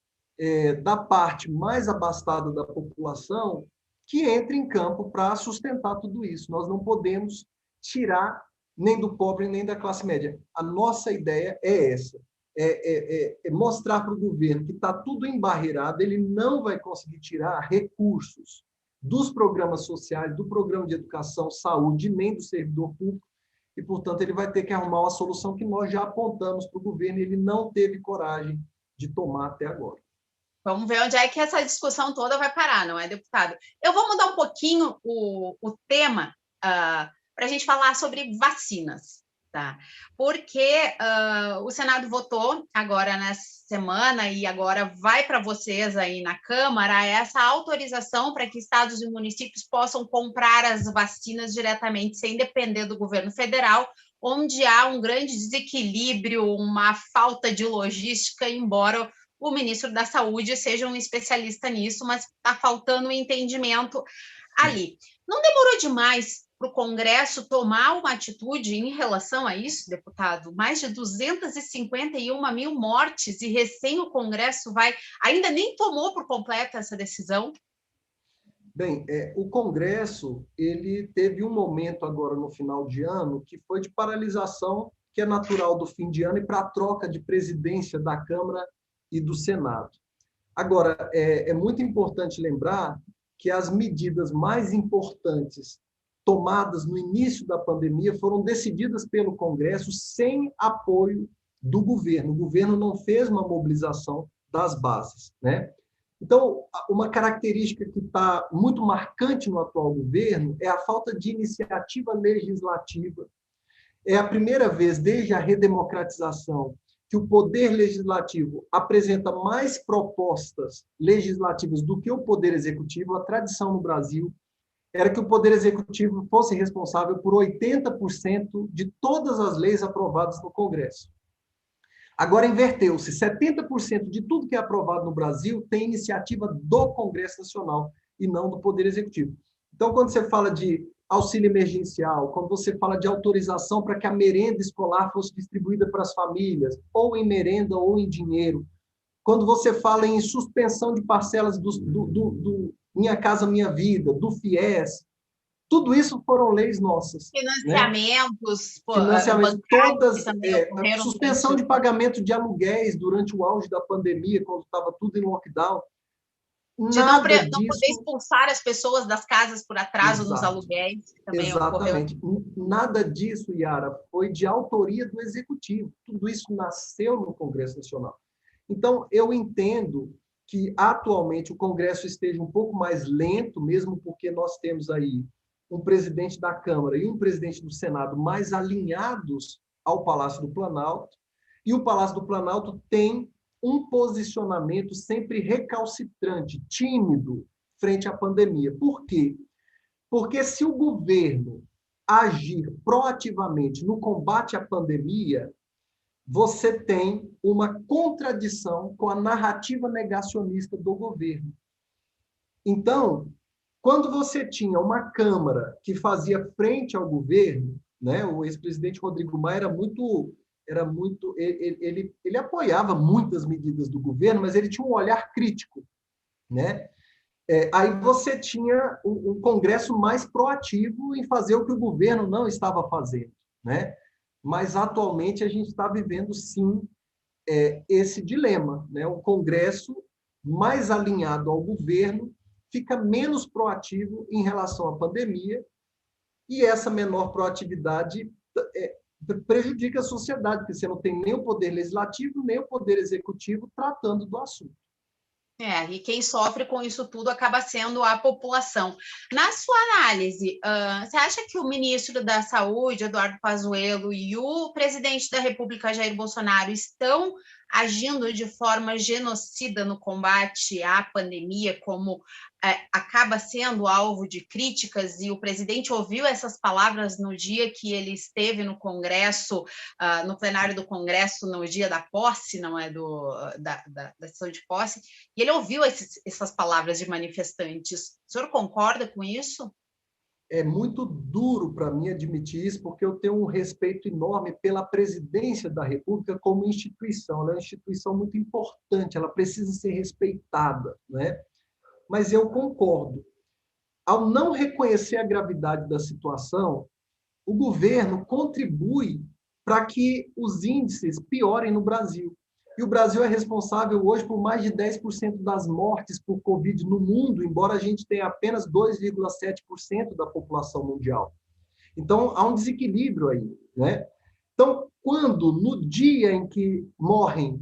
da parte mais abastada da população que entre em campo para sustentar tudo isso. Nós não podemos tirar nem do pobre nem da classe média. A nossa ideia é essa, mostrar para o governo que está tudo embarreirado, ele não vai conseguir tirar recursos dos programas sociais, do programa de educação, saúde, nem do servidor público, e, portanto, ele vai ter que arrumar uma solução que nós já apontamos para o governo e ele não teve coragem de tomar até agora. Vamos ver onde é que essa discussão toda vai parar, não é, deputado? Eu vou mudar um pouquinho o tema para a gente falar sobre vacinas, tá? Porque o Senado votou agora nessa semana e agora vai para vocês aí na Câmara essa autorização para que estados e municípios possam comprar as vacinas diretamente, sem depender do governo federal, onde há um grande desequilíbrio, uma falta de logística, embora o ministro da Saúde seja um especialista nisso, mas está faltando um entendimento ali. Não demorou demais para o Congresso tomar uma atitude em relação a isso, deputado? Mais de 251 mil mortes e recém o Congresso ainda nem tomou por completo essa decisão? Bem, o Congresso ele teve um momento agora no final de ano que foi de paralisação, que é natural do fim de ano, e para a troca de presidência da Câmara e do Senado. Agora, é muito importante lembrar que as medidas mais importantes tomadas no início da pandemia foram decididas pelo Congresso sem apoio do governo. O governo não fez uma mobilização das bases, né? Então, uma característica que está muito marcante no atual governo é a falta de iniciativa legislativa. É a primeira vez desde a redemocratização que o Poder Legislativo apresenta mais propostas legislativas do que o Poder Executivo. A tradição no Brasil era que o Poder Executivo fosse responsável por 80% de todas as leis aprovadas no Congresso. Agora inverteu-se, 70% de tudo que é aprovado no Brasil tem iniciativa do Congresso Nacional e não do Poder Executivo. Então, quando você fala de auxílio emergencial, quando você fala de autorização para que a merenda escolar fosse distribuída para as famílias, ou em merenda ou em dinheiro, quando você fala em suspensão de parcelas do Minha Casa Minha Vida, do FIES, tudo isso foram leis nossas. Financiamentos, né? Financiamentos, todas, suspensão durante... de pagamento de aluguéis durante o auge da pandemia, quando estava tudo em lockdown. De não poder expulsar as pessoas das casas por atraso nos aluguéis, que também Exatamente. ocorreu. Nada disso, Yara, foi de autoria do Executivo. Tudo isso nasceu no Congresso Nacional. Então, eu entendo que, atualmente, o Congresso esteja um pouco mais lento, mesmo porque nós temos aí um presidente da Câmara e um presidente do Senado mais alinhados ao Palácio do Planalto, e o Palácio do Planalto tem um posicionamento sempre recalcitrante, tímido, frente à pandemia. Por quê? Porque se o governo agir proativamente no combate à pandemia, você tem uma contradição com a narrativa negacionista do governo. Então, quando você tinha uma Câmara que fazia frente ao governo, né, o ex-presidente Rodrigo Maia ele apoiava muitas medidas do governo, mas ele tinha um olhar crítico, né? Aí você tinha um Congresso mais proativo em fazer o que o governo não estava fazendo, né? Mas atualmente a gente está vivendo sim esse dilema, né? O Congresso mais alinhado ao governo fica menos proativo em relação à pandemia, e essa menor proatividade prejudica a sociedade, porque você não tem nem o poder legislativo, nem o poder executivo tratando do assunto. E quem sofre com isso tudo acaba sendo a população. Na sua análise, você acha que o ministro da Saúde, Eduardo Pazuello, e o presidente da República, Jair Bolsonaro, estão agindo de forma genocida no combate à pandemia, como acaba sendo alvo de críticas, e o presidente ouviu essas palavras no dia que ele esteve no Congresso, no plenário do Congresso, no dia da posse, não é, da sessão de posse, e ele ouviu essas palavras de manifestantes. O senhor concorda com isso? É muito duro para mim admitir isso, porque eu tenho um respeito enorme pela presidência da República como instituição. Ela é uma instituição muito importante, ela precisa ser respeitada, né? Mas eu concordo. Ao não reconhecer a gravidade da situação, o governo contribui para que os índices piorem no Brasil. E o Brasil é responsável hoje por mais de 10% das mortes por Covid no mundo, embora a gente tenha apenas 2,7% da população mundial. Então, há um desequilíbrio aí, né? Então, quando no dia em que morre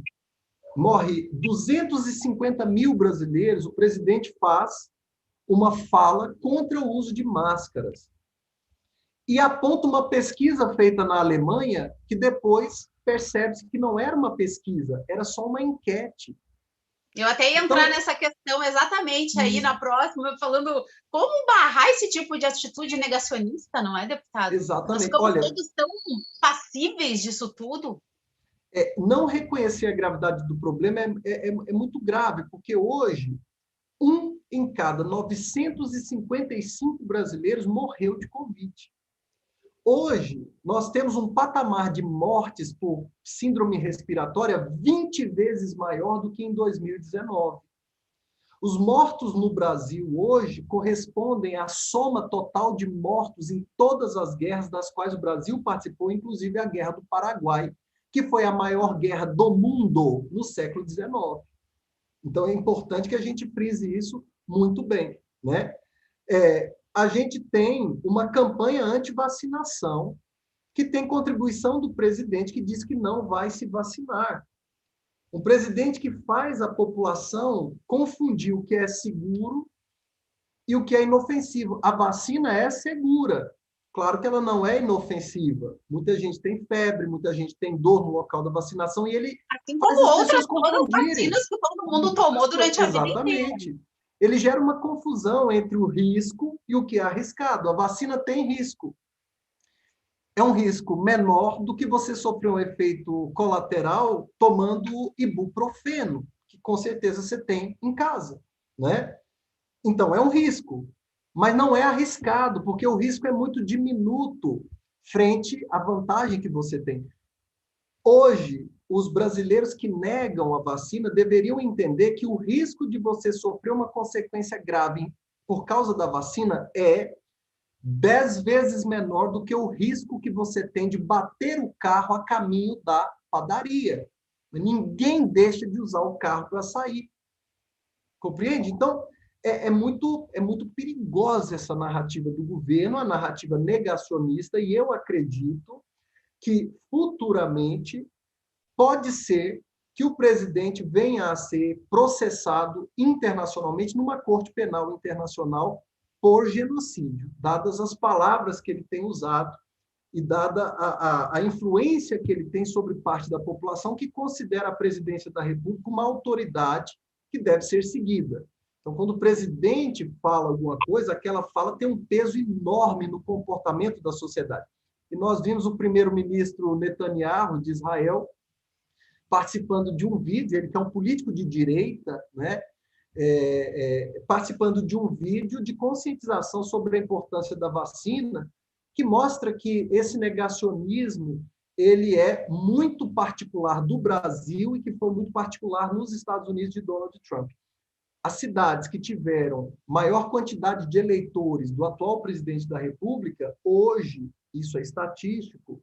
250 mil brasileiros, o presidente faz uma fala contra o uso de máscaras. E aponta uma pesquisa feita na Alemanha, que depois percebe-se que não era uma pesquisa, era só uma enquete. Eu até ia entrar nessa questão exatamente aí na próxima, falando como barrar esse tipo de atitude negacionista, não é, deputado? Exatamente. Nós ficamos todos tão passíveis disso tudo. Não reconhecer a gravidade do problema é muito grave, porque hoje, 1 em cada 955 brasileiros morreu de Covid. Hoje, nós temos um patamar de mortes por síndrome respiratória 20 vezes maior do que em 2019. Os mortos no Brasil hoje correspondem à soma total de mortos em todas as guerras das quais o Brasil participou, inclusive a Guerra do Paraguai, que foi a maior guerra do mundo no século XIX. Então, é importante que a gente frise isso muito bem, né? A gente tem uma campanha anti-vacinação que tem contribuição do presidente que diz que não vai se vacinar. Um presidente que faz a população confundir o que é seguro e o que é inofensivo. A vacina é segura. Claro que ela não é inofensiva. Muita gente tem febre, muita gente tem dor no local da vacinação e ele assim faz como as outras pessoas confundirem. vacinas que todo mundo tomou durante a vida inteira. Exatamente. Ele gera uma confusão entre o risco e o que é arriscado. A vacina tem risco. É um risco menor do que você sofrer um efeito colateral tomando ibuprofeno, que com certeza você tem em casa, né? Então, é um risco, mas não é arriscado, porque o risco é muito diminuto frente à vantagem que você tem. Hoje, os brasileiros que negam a vacina deveriam entender que o risco de você sofrer uma consequência grave por causa da vacina é 10 vezes menor do que o risco que você tem de bater o carro a caminho da padaria. Ninguém deixa de usar o carro para sair. Compreende? Então, é muito perigosa essa narrativa do governo, a narrativa negacionista, e eu acredito que futuramente pode ser que o presidente venha a ser processado internacionalmente numa corte penal internacional por genocídio, dadas as palavras que ele tem usado e dada a influência que ele tem sobre parte da população que considera a presidência da República uma autoridade que deve ser seguida. Então, quando o presidente fala alguma coisa, aquela fala tem um peso enorme no comportamento da sociedade. E nós vimos o primeiro-ministro Netanyahu, de Israel, participando de um vídeo, ele que é um político de direita, né? Participando de um vídeo de conscientização sobre a importância da vacina, que mostra que esse negacionismo ele é muito particular do Brasil e que foi muito particular nos Estados Unidos de Donald Trump. As cidades que tiveram maior quantidade de eleitores do atual presidente da República, hoje, isso é estatístico,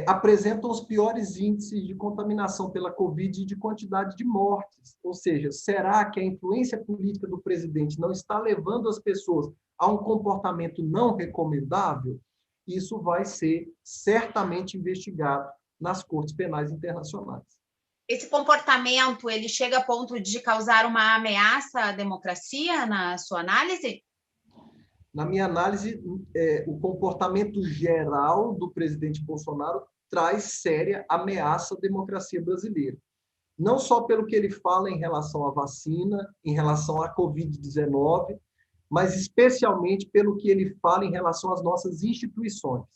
apresentam os piores índices de contaminação pela Covid e de quantidade de mortes. Ou seja, será que a influência política do presidente não está levando as pessoas a um comportamento não recomendável? Isso vai ser certamente investigado nas cortes penais internacionais. Esse comportamento, ele chega a ponto de causar uma ameaça à democracia, na sua análise? Na minha análise, o comportamento geral do presidente Bolsonaro traz séria ameaça à democracia brasileira. Não só pelo que ele fala em relação à vacina, em relação à Covid-19, mas especialmente pelo que ele fala em relação às nossas instituições.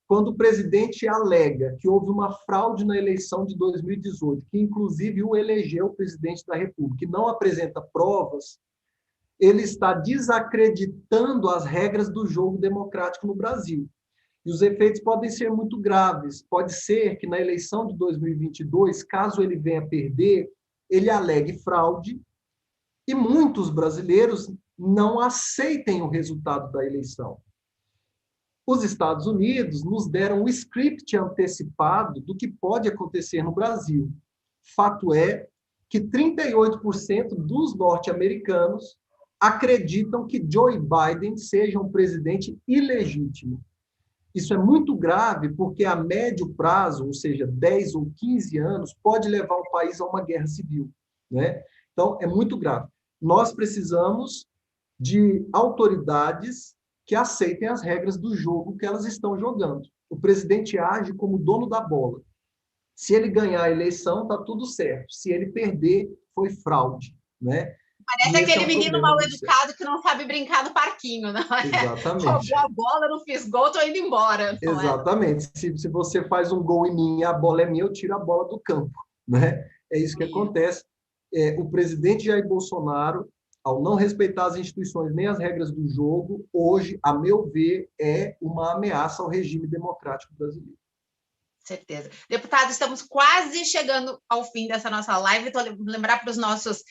Quando o presidente alega que houve uma fraude na eleição de 2018, que inclusive o elegeu presidente da República, e não apresenta provas, ele está desacreditando as regras do jogo democrático no Brasil. E os efeitos podem ser muito graves. Pode ser que na eleição de 2022, caso ele venha perder, ele alegue fraude e muitos brasileiros não aceitem o resultado da eleição. Os Estados Unidos nos deram um script antecipado do que pode acontecer no Brasil. Fato é que 38% dos norte-americanos acreditam que Joe Biden seja um presidente ilegítimo. Isso é muito grave porque a médio prazo, ou seja, 10 ou 15 anos, pode levar o país a uma guerra civil, né? Então, é muito grave. Nós precisamos de autoridades que aceitem as regras do jogo que elas estão jogando. O presidente age como dono da bola. Se ele ganhar a eleição, está tudo certo. Se ele perder, foi fraude, né? Parece aquele menino mal educado que não sabe brincar no parquinho, não é? Exatamente. Roubou a bola, não fiz gol, estou indo embora. Exatamente. Se você faz um gol em mim e a bola é minha, eu tiro a bola do campo, né? É isso que acontece. O presidente Jair Bolsonaro, ao não respeitar as instituições nem as regras do jogo, hoje, a meu ver, é uma ameaça ao regime democrático brasileiro. Certeza. Deputado, estamos quase chegando ao fim dessa nossa live. Então, lembrar para os nossos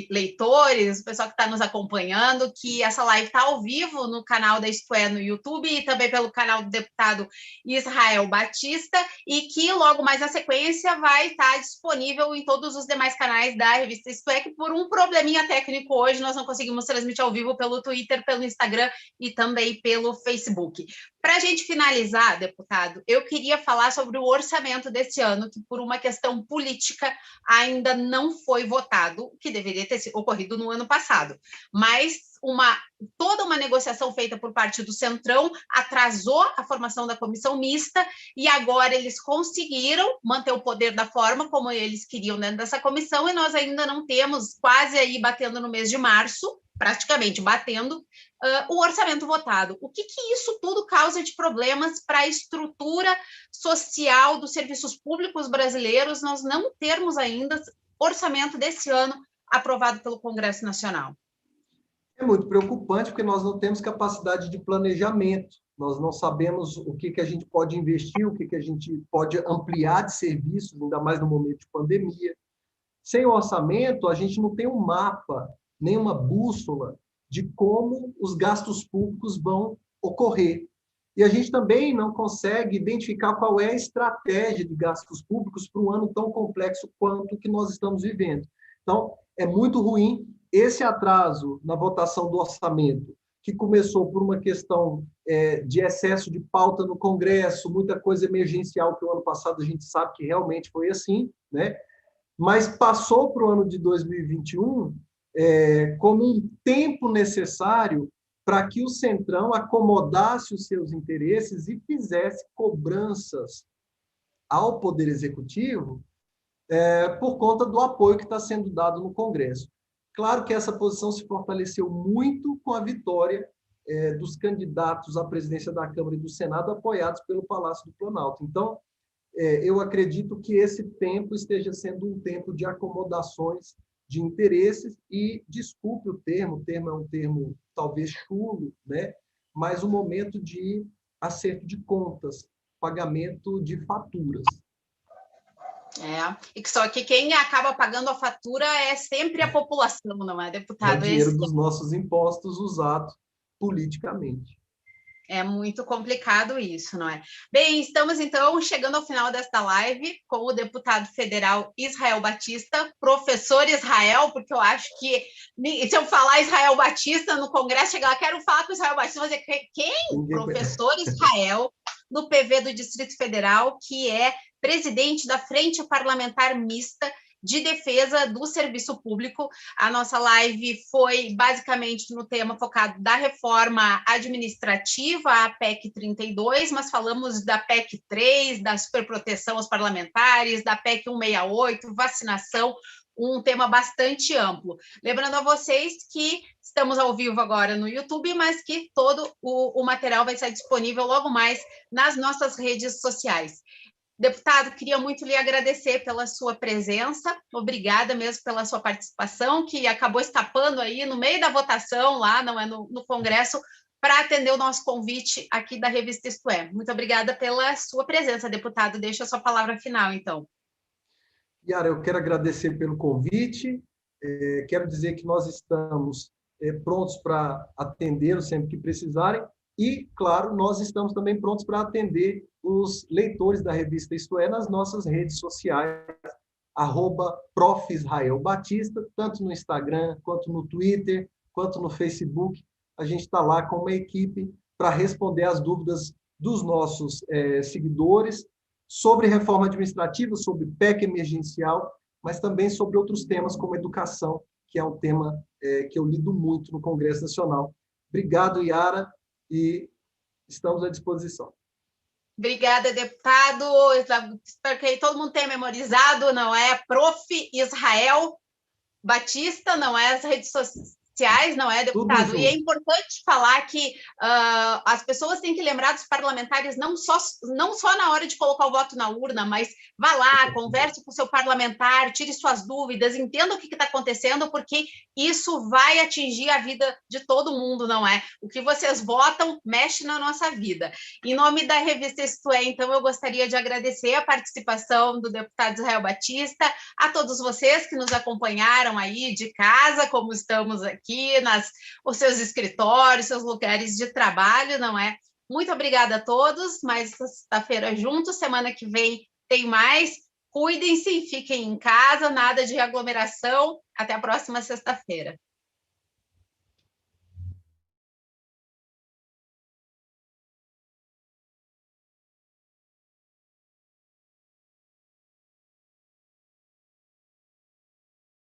leitores, o pessoal que está nos acompanhando, que essa live está ao vivo no canal da Isto É no YouTube e também pelo canal do deputado Israel Batista, e que logo mais na sequência vai estar disponível em todos os demais canais da revista Isto É, que por um probleminha técnico hoje nós não conseguimos transmitir ao vivo pelo Twitter, pelo Instagram e também pelo Facebook. Para a gente finalizar, deputado, eu queria falar sobre o orçamento desse ano, que por uma questão política ainda não foi votado, que deveria ter ocorrido no ano passado. Mas toda uma negociação feita por parte do Centrão atrasou a formação da comissão mista e agora eles conseguiram manter o poder da forma como eles queriam dentro dessa comissão e nós ainda não temos, quase aí batendo no mês de março, praticamente batendo, o orçamento votado. O que isso tudo causa de problemas para a estrutura social dos serviços públicos brasileiros, nós não termos ainda orçamento desse ano aprovado pelo Congresso Nacional? É muito preocupante, porque nós não temos capacidade de planejamento, nós não sabemos o que a gente pode investir, o que a gente pode ampliar de serviços, ainda mais no momento de pandemia. Sem orçamento, a gente não tem um mapa, nem uma bússola de como os gastos públicos vão ocorrer. E a gente também não consegue identificar qual é a estratégia de gastos públicos para um ano tão complexo quanto o que nós estamos vivendo. Então, é muito ruim esse atraso na votação do orçamento, que começou por uma questão de excesso de pauta no Congresso, muita coisa emergencial, que o ano passado a gente sabe que realmente foi assim, né? Mas passou para o ano de 2021 como um tempo necessário para que o Centrão acomodasse os seus interesses e fizesse cobranças ao Poder Executivo por conta do apoio que está sendo dado no Congresso. Claro que essa posição se fortaleceu muito com a vitória dos candidatos à presidência da Câmara e do Senado apoiados pelo Palácio do Planalto. Então, eu acredito que esse tempo esteja sendo um tempo de acomodações de interesses e, desculpe o termo é um termo talvez chulo, né? Mas um momento de acerto de contas, pagamento de faturas. E só que quem acaba pagando a fatura é sempre a população, não é, deputado? É o dinheiro dos nossos impostos usado politicamente. É muito complicado isso, não é? Bem, estamos então chegando ao final desta live com o deputado federal Israel Batista, professor Israel, porque eu acho que se eu falar Israel Batista no Congresso, chegar lá, quero falar com Israel Batista, vou dizer, quem? Professor Israel, do PV do Distrito Federal, que é presidente da Frente Parlamentar Mista de Defesa do Serviço Público. A nossa live foi basicamente no tema focado da reforma administrativa, a PEC 32, mas falamos da PEC 3, da superproteção aos parlamentares, da PEC 168, vacinação, um tema bastante amplo. Lembrando a vocês que estamos ao vivo agora no YouTube, mas que todo o material vai estar disponível logo mais nas nossas redes sociais. Deputado, queria muito lhe agradecer pela sua presença, obrigada mesmo pela sua participação, que acabou escapando aí no meio da votação lá, não é, no Congresso, para atender o nosso convite aqui da revista Isto É. Muito obrigada pela sua presença, deputado. Deixa a sua palavra final, então. Yara, eu quero agradecer pelo convite, quero dizer que nós estamos prontos para atendê-los sempre que precisarem e, claro, nós estamos também prontos para atender os leitores da revista Isto É nas nossas redes sociais, @Prof. Israel Batista, tanto no Instagram, quanto no Twitter, quanto no Facebook. A gente está lá com uma equipe para responder às dúvidas dos nossos seguidores sobre reforma administrativa, sobre PEC emergencial, mas também sobre outros temas como educação, que é um tema que eu lido muito no Congresso Nacional. Obrigado, Yara, e estamos à disposição. Obrigada, deputado. Espero que todo mundo tenha memorizado, não é? Prof. Israel Batista, não é? As redes sociais, não é, deputado? E é importante falar que as pessoas têm que lembrar dos parlamentares não só na hora de colocar o voto na urna, mas vá lá, converse com o seu parlamentar, tire suas dúvidas, entenda o que está acontecendo, porque isso vai atingir a vida de todo mundo, não é? O que vocês votam mexe na nossa vida. Em nome da revista Isto É, então, eu gostaria de agradecer a participação do deputado Israel Batista, a todos vocês que nos acompanharam aí de casa, como estamos aqui, os seus escritórios, seus lugares de trabalho, não é? Muito obrigada a todos, mais sexta-feira juntos, semana que vem tem mais. Cuidem-se, fiquem em casa, nada de aglomeração. Até a próxima sexta-feira.